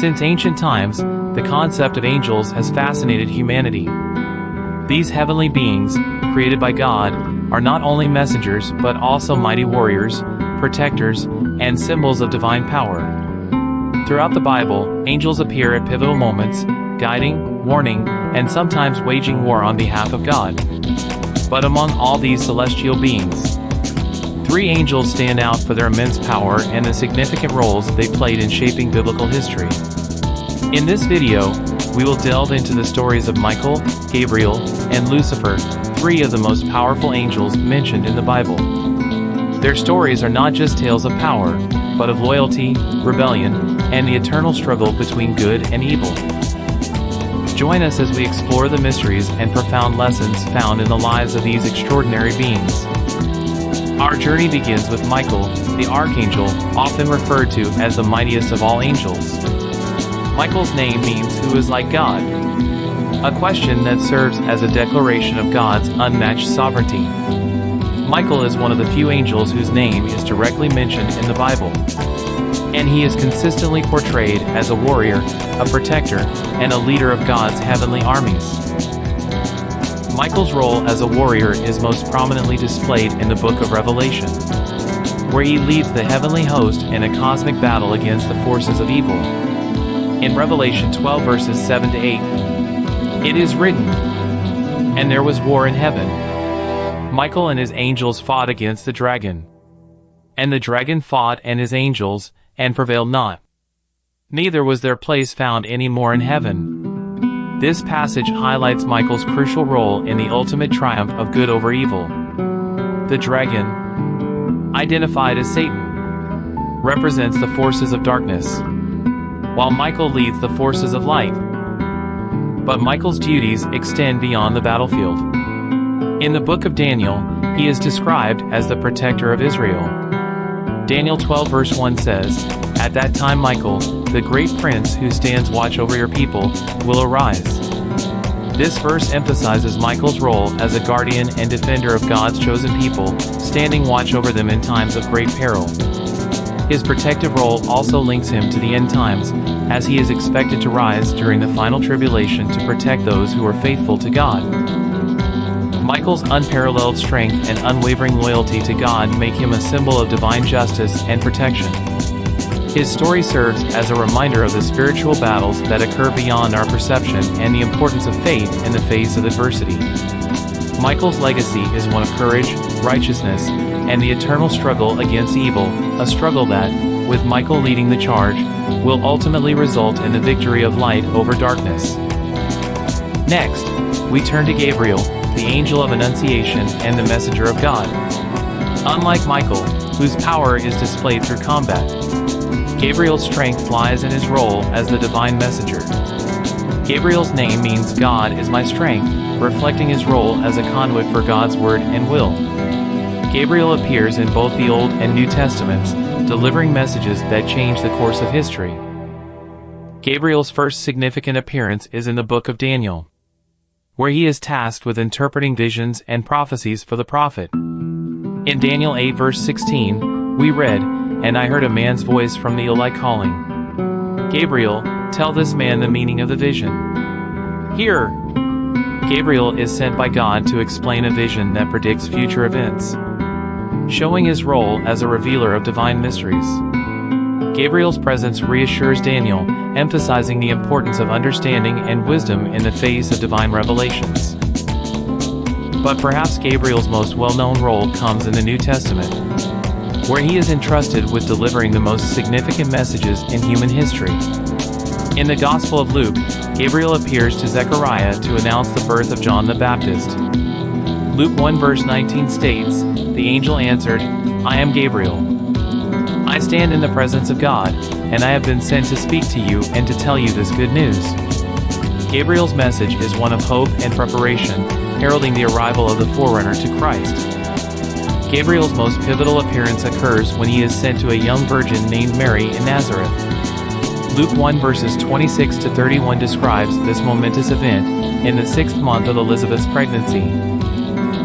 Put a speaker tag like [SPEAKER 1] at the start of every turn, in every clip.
[SPEAKER 1] Since ancient times, the concept of angels has fascinated humanity. These heavenly beings, created by God, are not only messengers but also mighty warriors, protectors, and symbols of divine power. Throughout the Bible, angels appear at pivotal moments, guiding, warning, and sometimes waging war on behalf of God. But among all these celestial beings, three angels stand out for their immense power and the significant roles they played in shaping biblical history. In this video, we will delve into the stories of Michael, Gabriel, and Lucifer, three of the most powerful angels mentioned in the Bible. Their stories are not just tales of power, but of loyalty, rebellion, and the eternal struggle between good and evil. Join us as we explore the mysteries and profound lessons found in the lives of these extraordinary beings. Our journey begins with Michael, the Archangel, often referred to as the mightiest of all angels. Michael's name means "who is like God," a question that serves as a declaration of God's unmatched sovereignty. Michael is one of the few angels whose name is directly mentioned in the Bible, and he is consistently portrayed as a warrior, a protector, and a leader of God's heavenly armies. Michael's role as a warrior is most prominently displayed in the book of Revelation, where he leads the heavenly host in a cosmic battle against the forces of evil. In Revelation 12 verses 7 to 8, it is written, "And there was war in heaven. Michael and his angels fought against the dragon. And the dragon fought and his angels, and prevailed not. Neither was their place found any more in heaven." This passage highlights Michael's crucial role in the ultimate triumph of good over evil. The dragon, identified as Satan, represents the forces of darkness, while Michael leads the forces of light. But Michael's duties extend beyond the battlefield. In the book of Daniel, he is described as the protector of Israel. Daniel 12 verse 1 says, "At that time Michael, the great prince who stands watch over your people, will arise." This verse emphasizes Michael's role as a guardian and defender of God's chosen people, standing watch over them in times of great peril. His protective role also links him to the end times, as he is expected to rise during the final tribulation to protect those who are faithful to God. Michael's unparalleled strength and unwavering loyalty to God make him a symbol of divine justice and protection. His story serves as a reminder of the spiritual battles that occur beyond our perception and the importance of faith in the face of adversity. Michael's legacy is one of courage, righteousness, and the eternal struggle against evil, a struggle that, with Michael leading the charge, will ultimately result in the victory of light over darkness. Next, we turn to Gabriel, the angel of Annunciation and the messenger of God. Unlike Michael, whose power is displayed through combat, Gabriel's strength lies in his role as the divine messenger. Gabriel's name means "God is my strength," reflecting his role as a conduit for God's word and will. Gabriel appears in both the Old and New Testaments, delivering messages that change the course of history. Gabriel's first significant appearance is in the book of Daniel, where he is tasked with interpreting visions and prophecies for the prophet. In Daniel 8 verse 16, we read, "And I heard a man's voice from the Eli calling, 'Gabriel, tell this man the meaning of the vision.'" Here, Gabriel is sent by God to explain a vision that predicts future events, showing his role as a revealer of divine mysteries. Gabriel's presence reassures Daniel, emphasizing the importance of understanding and wisdom in the face of divine revelations. But perhaps Gabriel's most well-known role comes in the New Testament, where he is entrusted with delivering the most significant messages in human history. In the Gospel of Luke, Gabriel appears to Zechariah to announce the birth of John the Baptist. Luke 1 verse 19 states, "The angel answered, 'I am Gabriel. I stand in the presence of God, and I have been sent to speak to you and to tell you this good news.'" Gabriel's message is one of hope and preparation, heralding the arrival of the forerunner to Christ. Gabriel's most pivotal appearance occurs when he is sent to a young virgin named Mary in Nazareth. Luke 1 verses 26 to 31 describes this momentous event. In the 6th month of Elizabeth's pregnancy,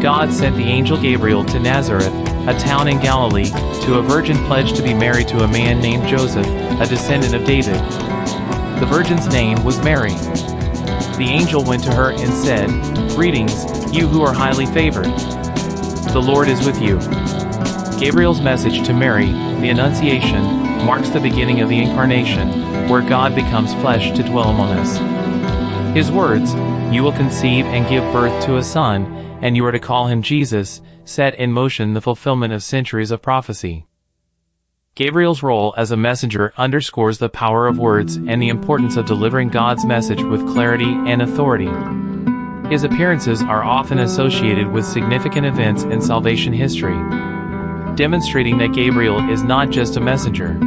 [SPEAKER 1] God sent the angel Gabriel to Nazareth, a town in Galilee, to a virgin pledged to be married to a man named Joseph, a descendant of David. The virgin's name was Mary. The angel went to her and said, "Greetings, you who are highly favored. The Lord is with you." Gabriel's message to Mary, the Annunciation, marks the beginning of the Incarnation, where God becomes flesh to dwell among us. His words, "You will conceive and give birth to a son, and you are to call him Jesus," set in motion the fulfillment of centuries of prophecy. Gabriel's role as a messenger underscores the power of words and the importance of delivering God's message with clarity and authority. His appearances are often associated with significant events in salvation history, demonstrating that Gabriel is not just a messenger,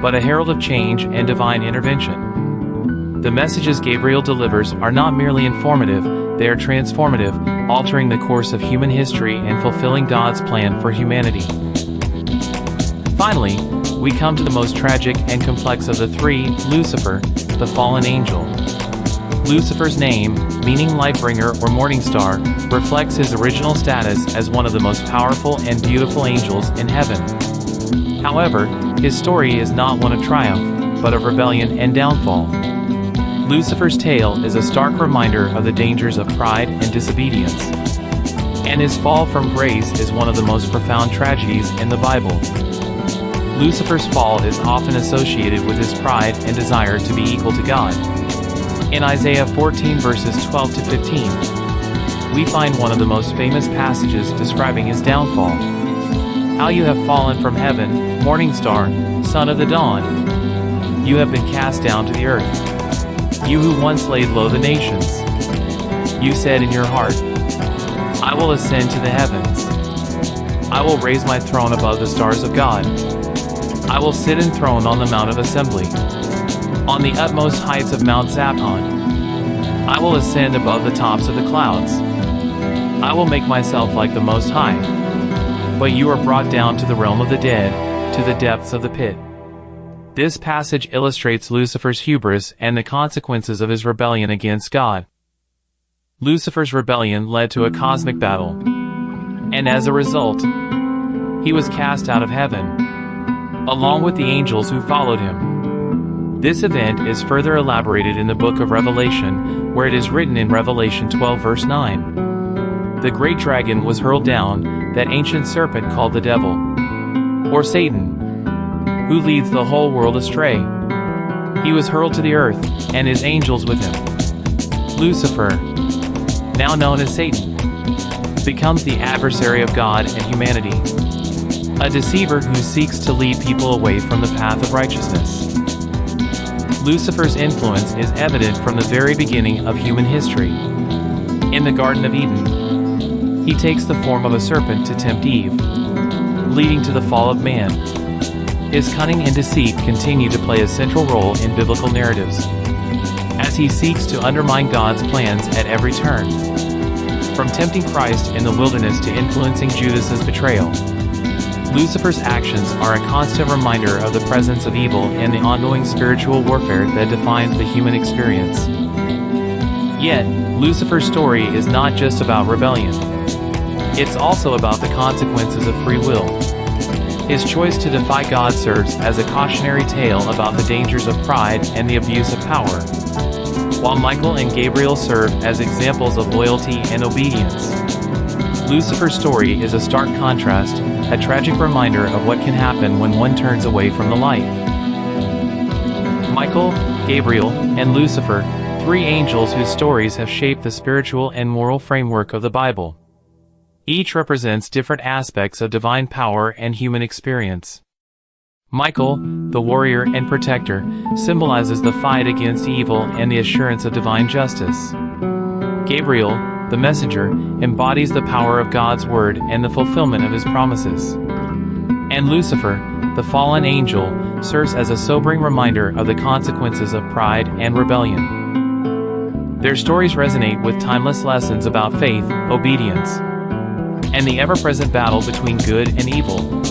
[SPEAKER 1] but a herald of change and divine intervention. The messages Gabriel delivers are not merely informative, they are transformative, altering the course of human history and fulfilling God's plan for humanity. Finally, we come to the most tragic and complex of the three, Lucifer, the fallen angel. Lucifer's name, meaning lightbringer or morning star, reflects his original status as one of the most powerful and beautiful angels in heaven. However, his story is not one of triumph, but of rebellion and downfall. Lucifer's tale is a stark reminder of the dangers of pride and disobedience, and his fall from grace is one of the most profound tragedies in the Bible. Lucifer's fall is often associated with his pride and desire to be equal to God. In Isaiah 14 verses 12 to 15, we find one of the most famous passages describing his downfall. "How you have fallen from heaven, morning star, son of the dawn. You have been cast down to the earth. You who once laid low the nations. You said in your heart, I will ascend to the heavens. I will raise my throne above the stars of God. I will sit enthroned on the Mount of Assembly, on the utmost heights of Mount Zaphon. I will ascend above the tops of the clouds. I will make myself like the Most High. But you are brought down to the realm of the dead, to the depths of the pit." This passage illustrates Lucifer's hubris and the consequences of his rebellion against God. Lucifer's rebellion led to a cosmic battle, and as a result, he was cast out of heaven, along with the angels who followed him. This event is further elaborated in the book of Revelation, where it is written in Revelation 12 verse 9. "The great dragon was hurled down, that ancient serpent called the devil, or Satan, who leads the whole world astray. He was hurled to the earth, and his angels with him." Lucifer, now known as Satan, becomes the adversary of God and humanity, a deceiver who seeks to lead people away from the path of righteousness. Lucifer's influence is evident from the very beginning of human history. In the Garden of Eden, he takes the form of a serpent to tempt Eve, leading to the fall of man. His cunning and deceit continue to play a central role in biblical narratives, as he seeks to undermine God's plans at every turn. From tempting Christ in the wilderness to influencing Judas's betrayal, Lucifer's actions are a constant reminder of the presence of evil and the ongoing spiritual warfare that defines the human experience. Yet, Lucifer's story is not just about rebellion. It's also about the consequences of free will. His choice to defy God serves as a cautionary tale about the dangers of pride and the abuse of power, while Michael and Gabriel serve as examples of loyalty and obedience. Lucifer's story is a stark contrast, a tragic reminder of what can happen when one turns away from the light. Michael, Gabriel, and Lucifer, three angels whose stories have shaped the spiritual and moral framework of the Bible. Each represents different aspects of divine power and human experience. Michael, the warrior and protector, symbolizes the fight against evil and the assurance of divine justice. Gabriel, the messenger, embodies the power of God's word and the fulfillment of his promises. And Lucifer, the fallen angel, serves as a sobering reminder of the consequences of pride and rebellion. Their stories resonate with timeless lessons about faith, obedience, and the ever-present battle between good and evil.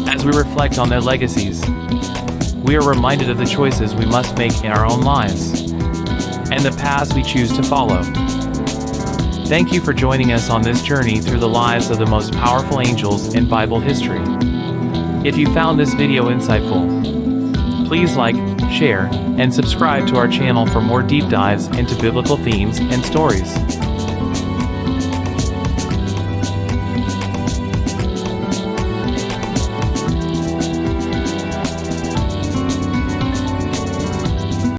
[SPEAKER 1] As we reflect on their legacies, we are reminded of the choices we must make in our own lives, and the paths we choose to follow. Thank you for joining us on this journey through the lives of the most powerful angels in Bible history. If you found this video insightful, please like, share, and subscribe to our channel for more deep dives into biblical themes and stories.